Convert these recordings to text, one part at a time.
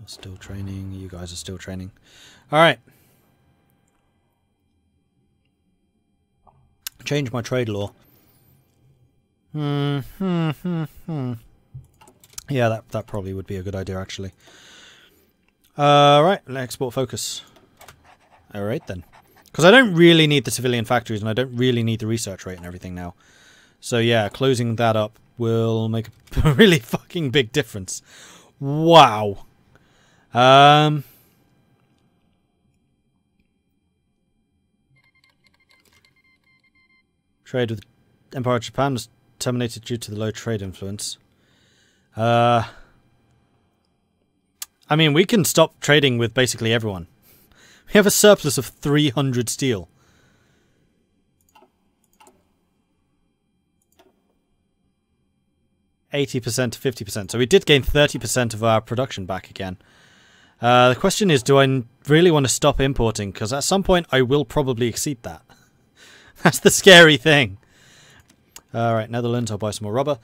You're still training. You guys are still training. Alright. Change my trade law. Yeah, that probably would be a good idea, actually. Right, export focus. Alright then. Because I don't really need the civilian factories, and I don't really need the research rate and everything now. So yeah, closing that up will make a really fucking big difference. Wow. Trade with Empire of Japan was terminated due to the low trade influence. I mean, we can stop trading with basically everyone. We have a surplus of 300 steel. %to 50%. So we did gain 30% of our production back again. The question is, do I really want to stop importing? Because at some point I will probably exceed that. That's the scary thing. Alright, Netherlands, I'll buy some more rubber.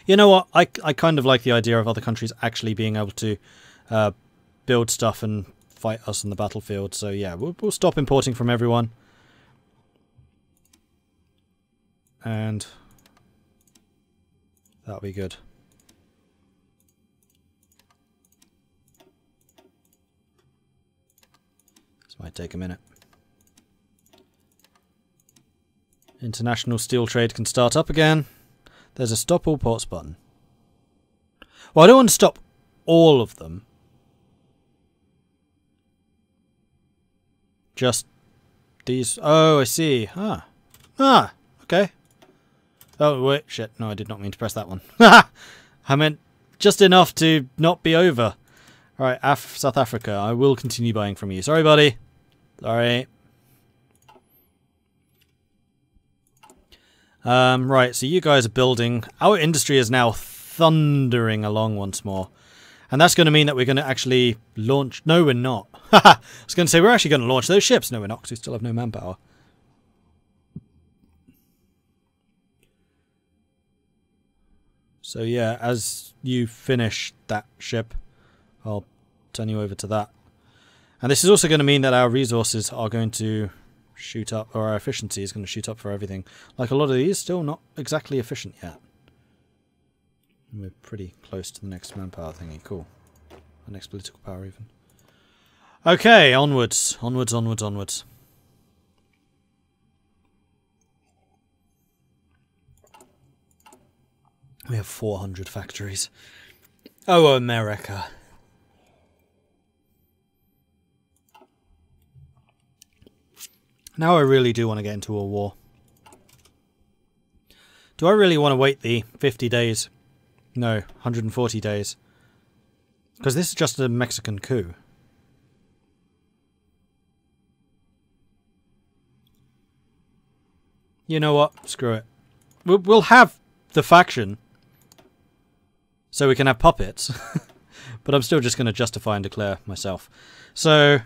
You know what? I kind of like the idea of other countries actually being able to build stuff and fight us on the battlefield. So yeah, we'll stop importing from everyone. And that'll be good. This might take a minute. International steel trade can start up again. There's a stop all ports button. Well, I don't want to stop all of them. Just these. Oh, I see. Ah, okay. Oh, wait, shit. No, I did not mean to press that one. I meant just enough to not be over. Alright, South Africa. I will continue buying from you. Sorry, buddy. Sorry. Right, so you guys are building. Our industry is now thundering along once more. And that's going to mean that we're going to actually launch... No, we're not. I was going to say, we're actually going to launch those ships. No, we're not, because we still have no manpower. So yeah, as you finish that ship, I'll turn you over to that. And this is also going to mean that our resources are going to shoot up, or our efficiency is going to shoot up for everything. Like a lot of these, still not exactly efficient yet. We're pretty close to the next manpower thingy. Cool. The next political power even. Okay, onwards. Onwards, onwards, onwards. We have 400 factories. Oh, America. Now I really do want to get into a war. Do I really want to wait the 50 days? No, 140 days. Because this is just a Mexican coup. You know what? Screw it. We'll have the faction. So we can have puppets. But I'm still just going to justify and declare myself. So...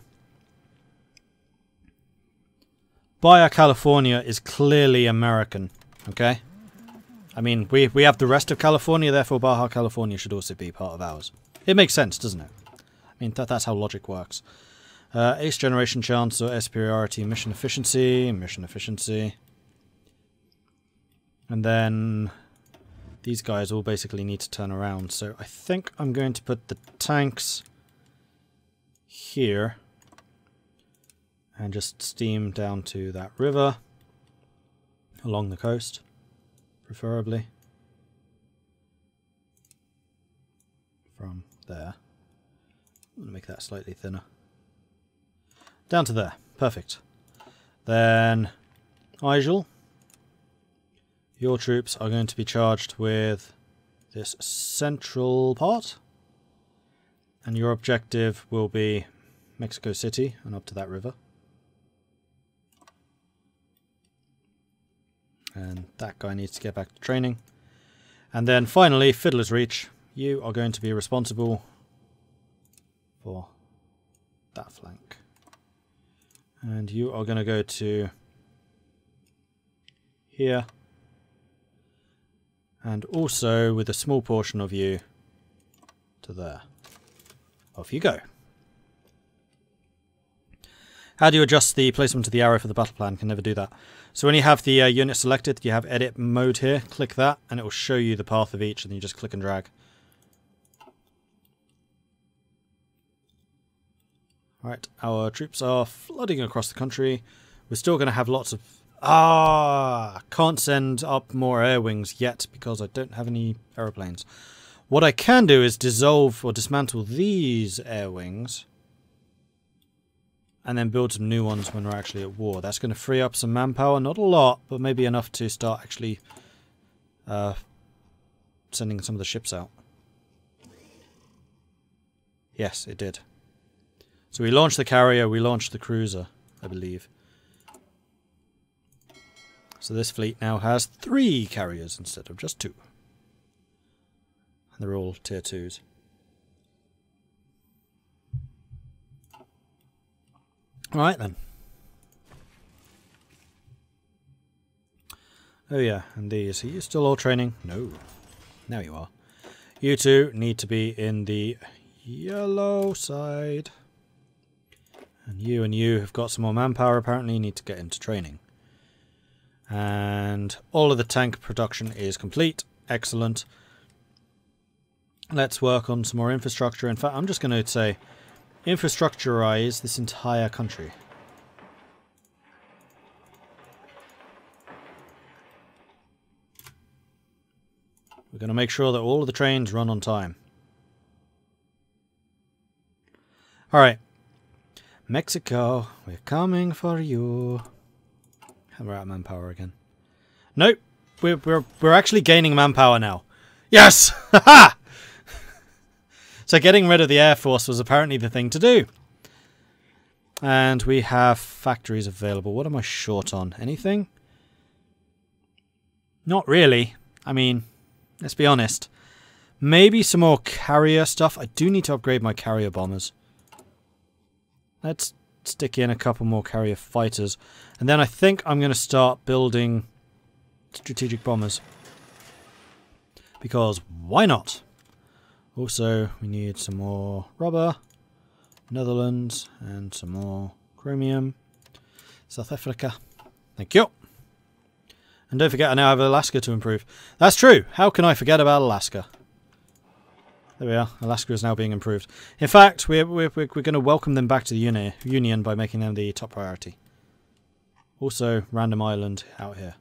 Baja California is clearly American. Okay? I mean, we have the rest of California, therefore Baja California should also be part of ours. It makes sense, doesn't it? I mean, that's how logic works. Ace generation chance or air superiority, mission efficiency, mission efficiency. And then these guys all basically need to turn around. So I think I'm going to put the tanks here and just steam down to that river along the coast, preferably. From there. I'm going to make that slightly thinner. Down to there. Perfect. Then Igel. Your troops are going to be charged with this central part. And your objective will be Mexico City and up to that river. And that guy needs to get back to training. And then finally, Fiddler's Reach. You are going to be responsible for that flank. And you are going to go to here. And also with a small portion of you to there. Off you go. How do you adjust the placement of the arrow for the battle plan? Can never do that. So when you have the unit selected, you have edit mode here. Click that and it will show you the path of each, and then you just click and drag. Right, our troops are flooding across the country. We're still going to have lots of... can't send up more air wings yet because I don't have any aeroplanes. What I can do is dissolve or dismantle these air wings and then build some new ones when we're actually at war. That's going to free up some manpower. Not a lot, but maybe enough to start actually sending some of the ships out. Yes, it did. So we launched the carrier, we launched the cruiser, I believe. So this fleet now has 3 carriers instead of just 2. And they're all tier 2s. Alright then. Oh yeah, and these. Are you still all training? No. Now you are. You two need to be in the yellow side. And you have got some more manpower apparently. You need to get into training. And all of the tank production is complete. Excellent. Let's work on some more infrastructure. In fact, I'm just going to say infrastructurize this entire country. We're going to make sure that all of the trains run on time. Alright. Mexico, we're coming for you. And we're out of manpower again. Nope. We're actually gaining manpower now. Yes! Haha! So getting rid of the Air Force was apparently the thing to do. And we have factories available. What am I short on? Anything? Not really. I mean, let's be honest. Maybe some more carrier stuff. I do need to upgrade my carrier bombers. Let's stick in a couple more carrier fighters. And then I think I'm going to start building strategic bombers. Because why not? Also, we need some more rubber, Netherlands, and some more chromium. South Africa. Thank you. And don't forget, I now have Alaska to improve. That's true. How can I forget about Alaska? There we are. Alaska is now being improved. In fact, we're going to welcome them back to the Union by making them the top priority. Also, random island out here.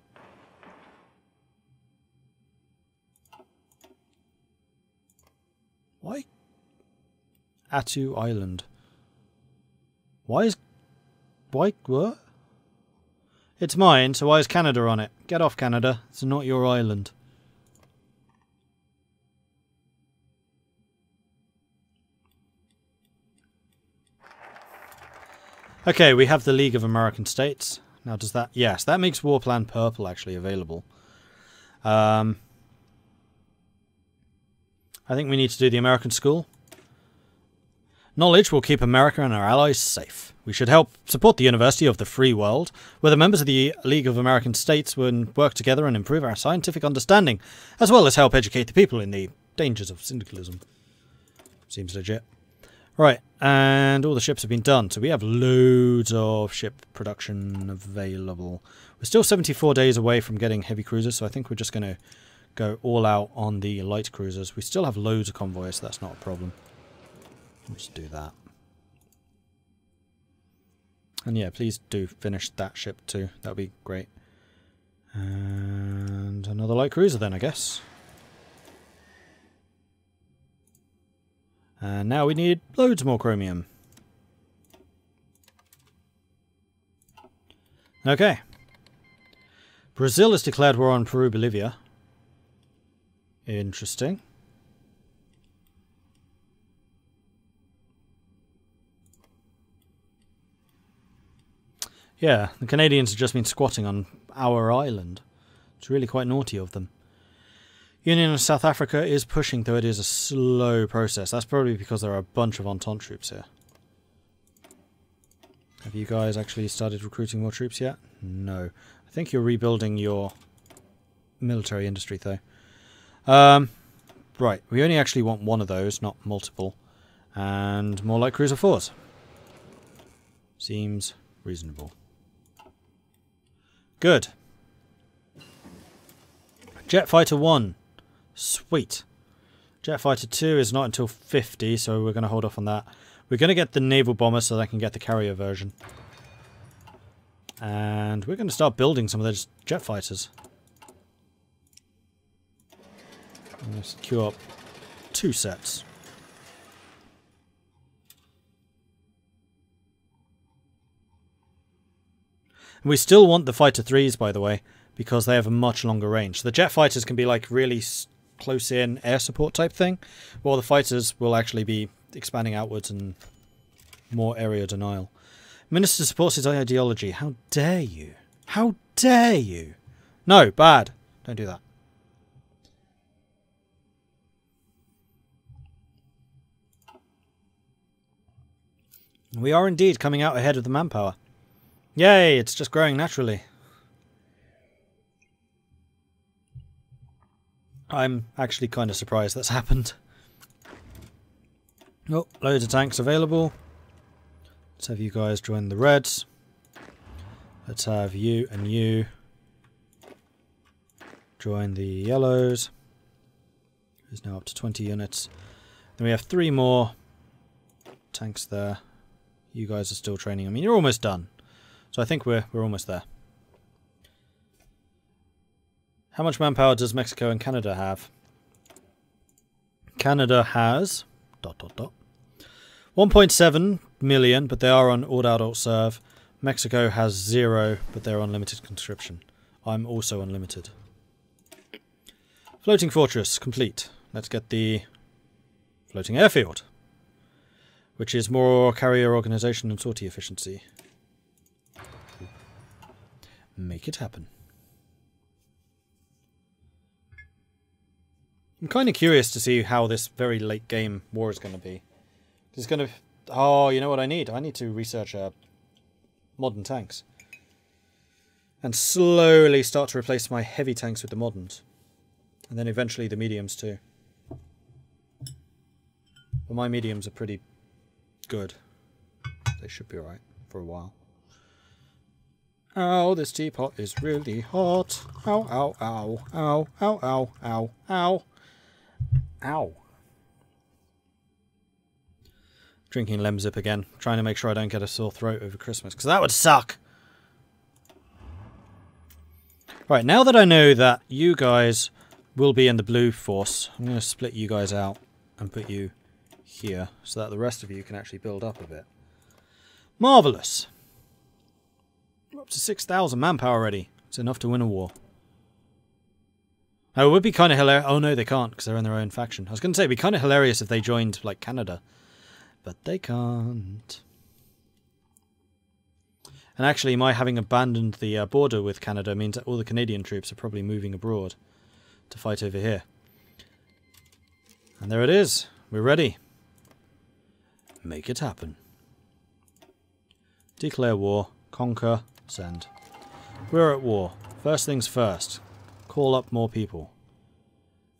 Why? Attu Island. Why what? It's mine, so why is Canada on it? Get off, Canada. It's not your island. Okay, we have the League of American States. Now does that... Yes, that makes War Plan Purple actually available. I think we need to do the American School. Knowledge will keep America and our allies safe. We should help support the University of the Free World, where the members of the League of American States will work together and improve our scientific understanding, as well as help educate the people in the dangers of syndicalism. Seems legit. Right, and all the ships have been done, so we have loads of ship production available. We're still 74 days away from getting heavy cruisers, so I think we're just going to go all out on the light cruisers. We still have loads of convoys, so that's not a problem. Let's do that. And yeah, please do finish that ship too. That would be great. And another light cruiser then, I guess. And now we need loads more chromium. Okay. Brazil has declared war on Peru, Bolivia. Interesting. Yeah, the Canadians have just been squatting on our island. It's really quite naughty of them. Union of South Africa is pushing, though it is a slow process. That's probably because there are a bunch of Entente troops here. Have you guys actually started recruiting more troops yet? No. I think you're rebuilding your military industry, though. Right, we only actually want one of those, not multiple. And more like cruiser 4s. Seems reasonable. Good. Jet Fighter 1. Sweet. Jet Fighter 2 is not until 50, so we're going to hold off on that. We're going to get the naval bomber so that I can get the carrier version. And we're going to start building some of those jet fighters. I'm going to queue up 2 sets. And we still want the Fighter 3s, by the way, because they have a much longer range. The jet fighters can be like really close-in air support type thing, while the fighters will actually be expanding outwards and more area denial. Minister supports his ideology. How dare you? How dare you? No, bad. Don't do that. We are indeed coming out ahead of the manpower. Yay, it's just growing naturally. I'm actually kind of surprised that's happened. Oh, loads of tanks available. Let's have you guys join the Reds. Let's have you and you join the Yellows. It's now up to 20 units. Then we have 3 more tanks there. You guys are still training. I mean, you're almost done. So I think we're almost there. How much manpower does Mexico and Canada have? Canada has... ... 1.7 million, but they are on all-adult serve. Mexico has 0, but they're on limited conscription. I'm also unlimited. Floating fortress, complete. Let's get the floating airfield, which is more carrier organization and sortie efficiency. Make it happen. I'm kind of curious to see how this very late game war is going to be. It's going to... Oh, you know what I need? I need to research modern tanks. And slowly start to replace my heavy tanks with the moderns. And then eventually the mediums too. But my mediums are pretty good. They should be alright for a while. Ow, this teapot is really hot. Ow, ow, ow, ow, ow, ow, ow, ow. Ow. Drinking Lemsip again. Trying to make sure I don't get a sore throat over Christmas, because that would suck. Right, now that I know that you guys will be in the blue force, I'm going to split you guys out and put you here, so that the rest of you can actually build up a bit. Marvellous. We're up to 6,000 manpower already. It's enough to win a war. Oh, it would be kind of hilarious. Oh no, they can't, because they're in their own faction. I was going to say, it'd be kind of hilarious if they joined, like, Canada. But they can't. And actually, my having abandoned the border with Canada means that all the Canadian troops are probably moving abroad to fight over here. And there it is. We're ready. Make it happen. Declare war. Conquer. Send. We're at war. First things first. Call up more people.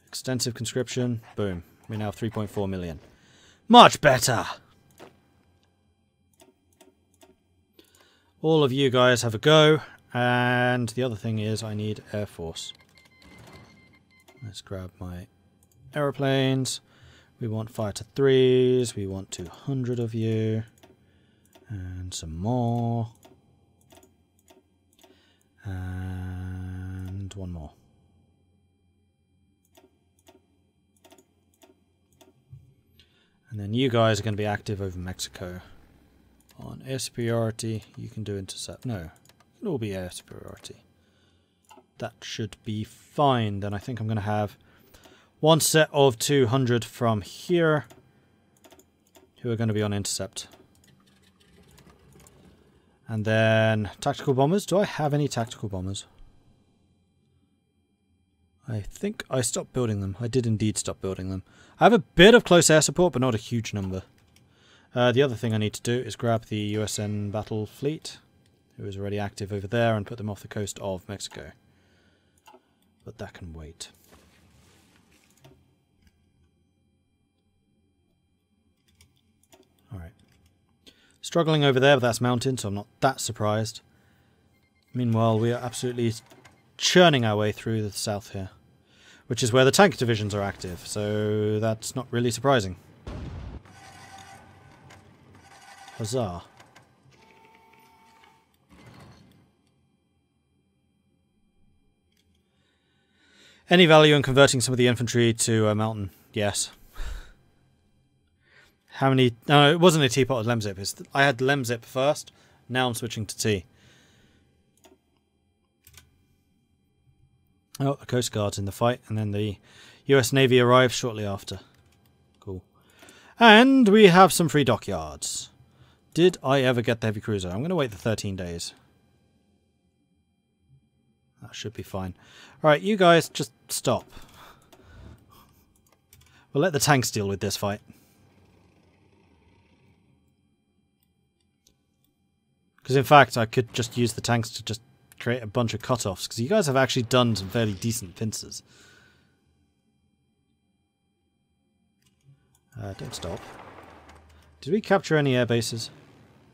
Extensive conscription. Boom. We now have 3.4 million. Much better! All of you guys have a go. And the other thing is I need Air Force. Let's grab my aeroplanes. We want fighter 3s. We want 200 of you. And some more. And one more. And then you guys are going to be active over Mexico. On air superiority, you can do intercept. No, it'll all be air superiority. That should be fine. Then I think I'm going to have one set of 200 from here who are going to be on intercept. And then tactical bombers. Do I have any tactical bombers? I think I stopped building them. I did indeed stop building them. I have a bit of close air support, but not a huge number. The other thing I need to do is grab the USN battle fleet, who is already active over there, and put them off the coast of Mexico. But that can wait. Struggling over there, but that's mountain, so I'm not that surprised. Meanwhile, we are absolutely churning our way through the south here, which is where the tank divisions are active, so that's not really surprising. Huzzah. Any value in converting some of the infantry to a mountain? Yes. How many... No, it wasn't a teapot with Lemzip. I had Lemzip first, now I'm switching to tea. Oh, the Coast Guard's in the fight, and then the US Navy arrives shortly after. Cool. And we have some free dockyards. Did I ever get the heavy cruiser? I'm going to wait the 13 days. That should be fine. Alright, you guys, just stop. We'll let the tanks deal with this fight. Because in fact, I could just use the tanks to just create a bunch of cut-offs, because you guys have actually done some fairly decent pincers. Don't stop. Did we capture any air bases?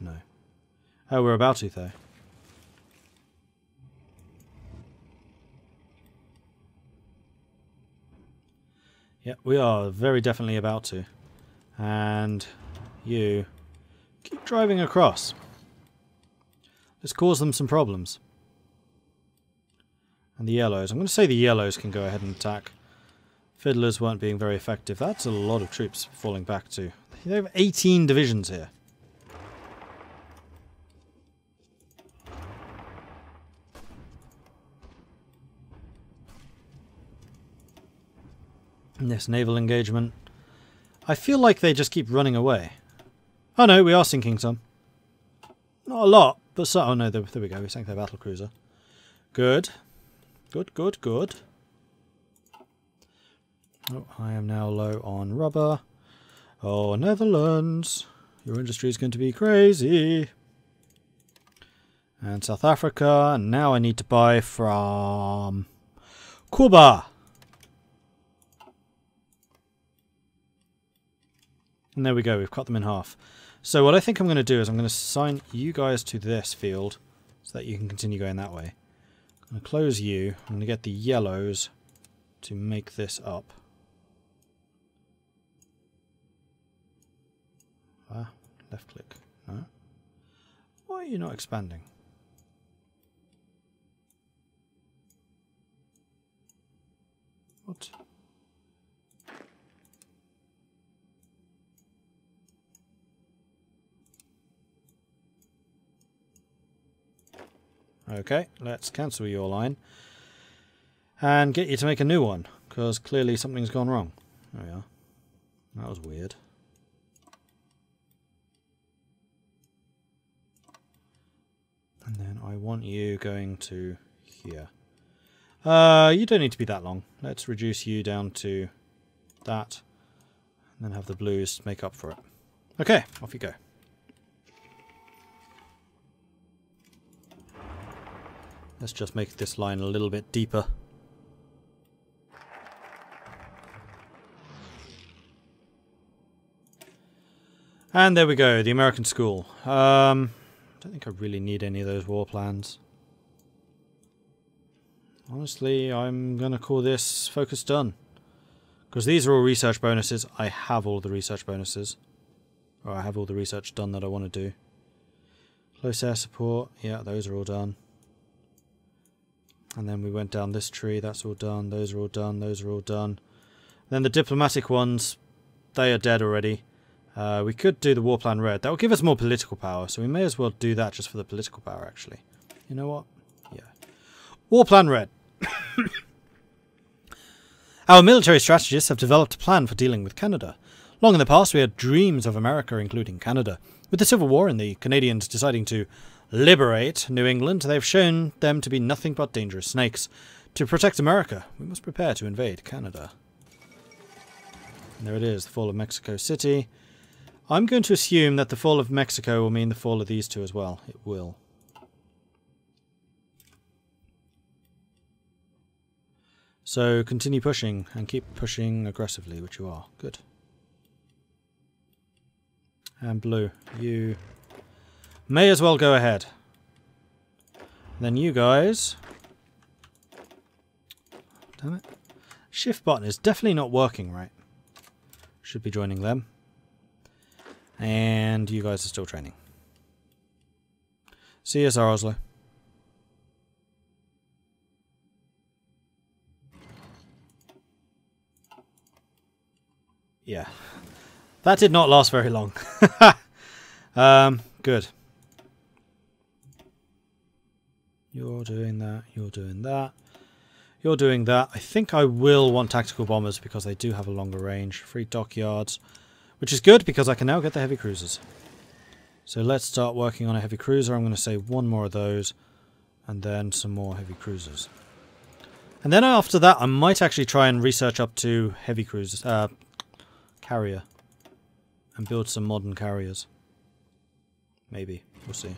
No. Oh, we're about to, though. Yeah, we are very definitely about to. And you keep driving across. Let's cause them some problems. And the yellows. I'm going to say the yellows can go ahead and attack. Fiddlers weren't being very effective. That's a lot of troops falling back to. They have 18 divisions here. This naval engagement. I feel like they just keep running away. Oh no, we are sinking some. Not a lot, but some. Oh no, there we go. We sank their battle cruiser. Good. Good, good, good. Oh, I am now low on rubber. Oh, Netherlands. Your industry is going to be crazy. And South Africa. And now I need to buy from Cuba. And there we go, we've cut them in half. So what I think I'm going to do is I'm going to assign you guys to this field so that you can continue going that way. I'm going to close you. I'm going to get the yellows to make this up. Ah, left click. No. Why are you not expanding? What? Okay, let's cancel your line and get you to make a new one, because clearly something's gone wrong. There we are. That was weird. And then I want you going to here. You don't need to be that long. Let's reduce you down to that, and then have the blues make up for it. Okay, off you go. Let's just make this line a little bit deeper. And there we go, the American school. I don't think I really need any of those war plans. Honestly, I'm going to call this focus done. Because these are all research bonuses. I have all the research bonuses. Or I have all the research done that I want to do. Close air support. Yeah, those are all done. And then we went down this tree, that's all done, those are all done, those are all done. Then the diplomatic ones, they are dead already. We could do the war plan red. That will give us more political power, so we may as well do that just for the political power, actually. You know what? Yeah. War plan red. Our military strategists have developed a plan for dealing with Canada. Long in the past, we had dreams of America, including Canada. With the Civil War and the Canadians deciding to liberate New England, they've shown them to be nothing but dangerous snakes. To protect America, we must prepare to invade Canada. And there it is, the fall of Mexico City. I'm going to assume that the fall of Mexico will mean the fall of these two as well. It will. So continue pushing, and keep pushing aggressively, which you are. Good. And blue, you May as well go ahead. Then you guys... Damn it. Shift button is definitely not working right. Should be joining them. And you guys are still training. See you, Sir Oslo. Yeah. That did not last very long. Good. You're doing that, you're doing that. You're doing that. I think I will want tactical bombers because they do have a longer range. 3 dockyards. Which is good because I can now get the heavy cruisers. So let's start working on a heavy cruiser. I'm going to say 1 more of those. And then some more heavy cruisers. And then after that I might actually try and research up to heavy cruisers. Carrier. And build some modern carriers. Maybe. We'll see.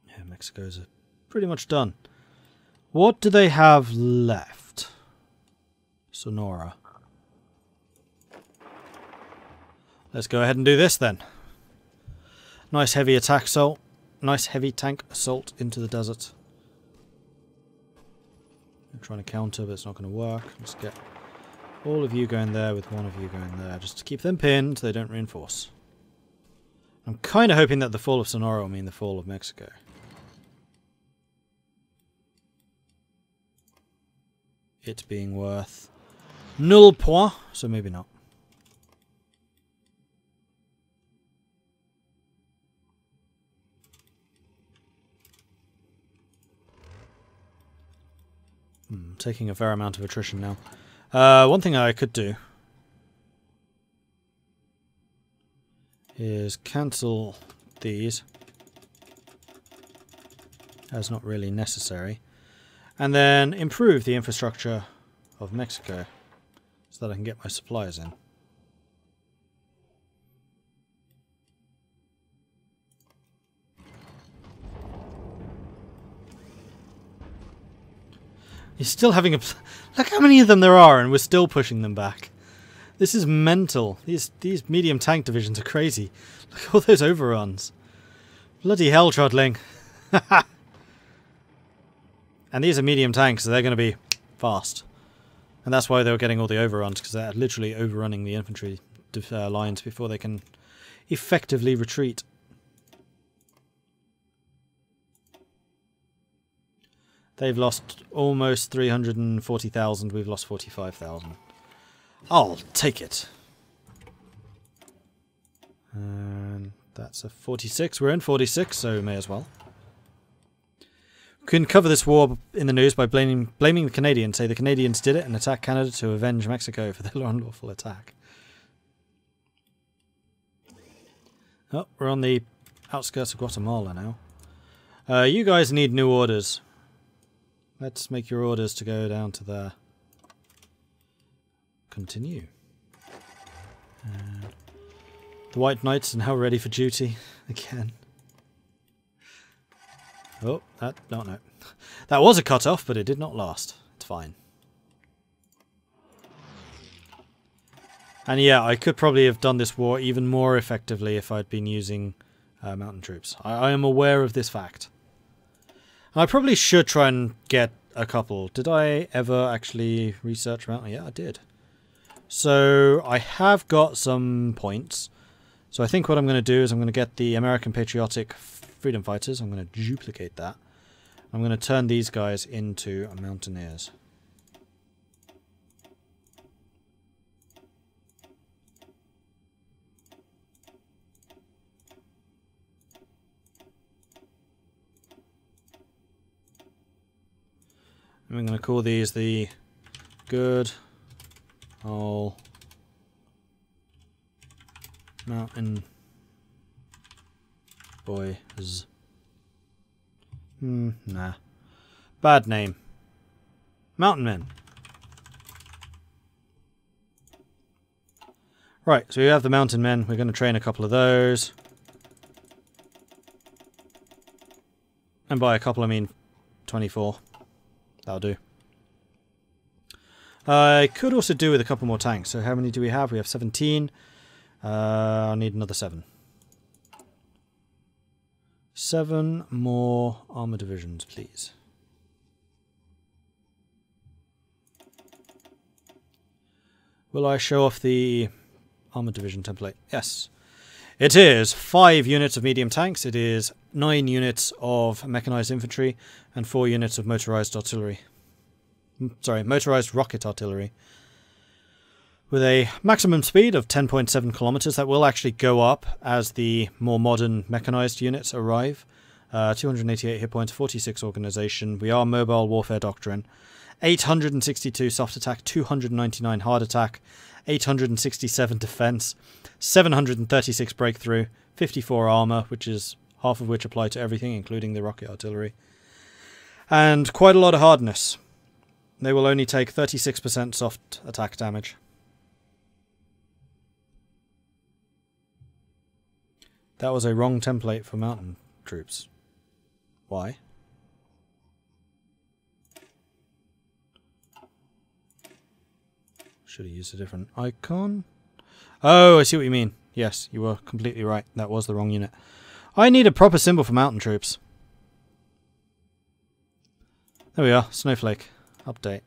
Yeah, Mexico's pretty much done. What do they have left? Sonora. Let's go ahead and do this then. Nice heavy attack assault. Nice heavy tank assault into the desert. I'm trying to counter, but it's not going to work. Let's get all of you going there with 1 of you going there. Just to keep them pinned so they don't reinforce. I'm kind of hoping that the fall of Sonora will mean the fall of Mexico. It being worth 0 points, so maybe not. Taking a fair amount of attrition now. One thing I could do is cancel these as not really necessary, and then improve the infrastructure of Mexico so that I can get my supplies in. You're still having a... Look how many of them there are, and we're still pushing them back. This is mental. These medium tank divisions are crazy. Look at all those overruns. Bloody hell, Trotling. And these are medium tanks, so they're going to be fast. And that's why they were getting all the overruns, because they're literally overrunning the infantry lines before they can effectively retreat. They've lost almost 340,000. We've lost 45,000. I'll take it. And that's a 46. We're in 46, so may as well. We can cover this war in the news by blaming the Canadians. Say the Canadians did it and attack Canada to avenge Mexico for their unlawful attack. Oh, we're on the outskirts of Guatemala now. You guys need new orders. Let's make your orders to go down to there. Continue. The White Knights are now ready for duty again. Oh, no. That was a cut-off, but it did not last. It's fine. And yeah, I could probably have done this war even more effectively if I'd been using mountain troops. I am aware of this fact. I probably should try and get a couple. Did I ever actually research mountain? Yeah, I did. So I have got some points. So I think what I'm going to do is I'm going to get the American Patriotic Freedom Fighters. I'm going to duplicate that. I'm going to turn these guys into mountaineers. And we're going to call these the Good Old Mountain Boys. Nah. Bad name. Mountain Men. Right, so we have the Mountain Men. We're going to train a couple of those. And by a couple I mean 24. That'll do. I could also do with a couple more tanks. So how many do we have? We have 17. I need another 7. 7 more armor divisions, please. Will I show off the armor division template? Yes. It is 5 units of medium tanks. It is 9 units of mechanized infantry and 4 units of motorized artillery. Sorry, motorized rocket artillery. With a maximum speed of 10.7 kilometers. That will actually go up as the more modern mechanized units arrive. 288 hit points, 46 organization. We are mobile warfare doctrine. 862 soft attack, 299 hard attack, 867 defense, 736 breakthrough, 54 armor, which is half of which apply to everything, including the rocket artillery. And quite a lot of hardness. They will only take 36% soft attack damage. That was a wrong template for mountain troops. Why? Should have used a different icon. Oh, I see what you mean. Yes, you were completely right. That was the wrong unit. I need a proper symbol for mountain troops. There we are. Snowflake. Update.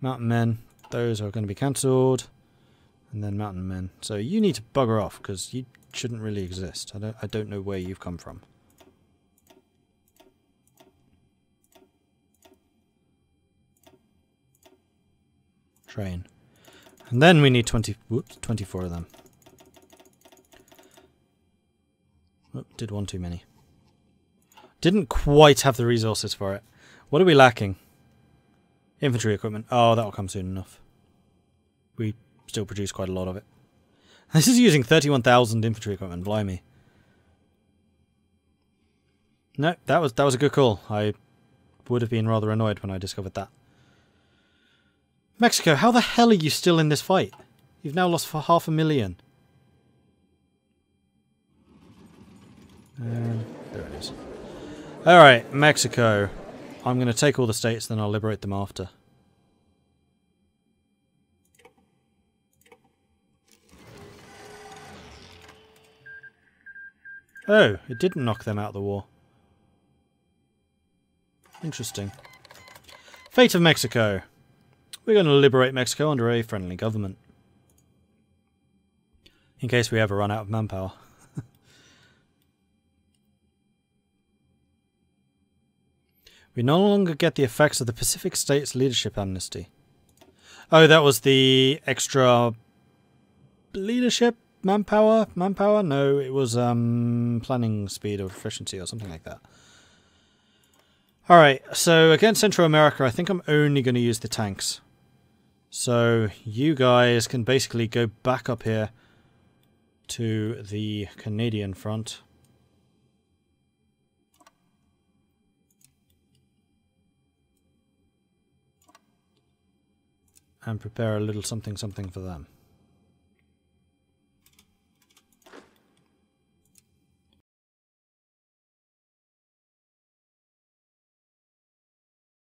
Mountain men. Those are going to be cancelled. And then mountain men. So you need to bugger off because you shouldn't really exist. I don't know where you've come from. Train. And then we need 24 of them. Oh, did one too many. Didn't quite have the resources for it. What are we lacking? Infantry equipment. Oh, that'll come soon enough. We still produce quite a lot of it. This is using 31,000 infantry equipment. Blimey. No, that was a good call. I would have been rather annoyed when I discovered that. Mexico, how the hell are you still in this fight? You've now lost for 500,000. There it is. Alright, Mexico. I'm going to take all the states, then I'll liberate them after. Oh, it didn't knock them out of the war. Interesting. Fate of Mexico. We're going to liberate Mexico under a friendly government. In case we ever run out of manpower. We no longer get the effects of the Pacific States Leadership Amnesty. Oh, that was the extra leadership manpower? Manpower? No, it was planning speed or efficiency or something like that. Alright, so against Central America, I think I'm only going to use the tanks. So you guys can basically go back up here to the Canadian front. And prepare a little something something for them.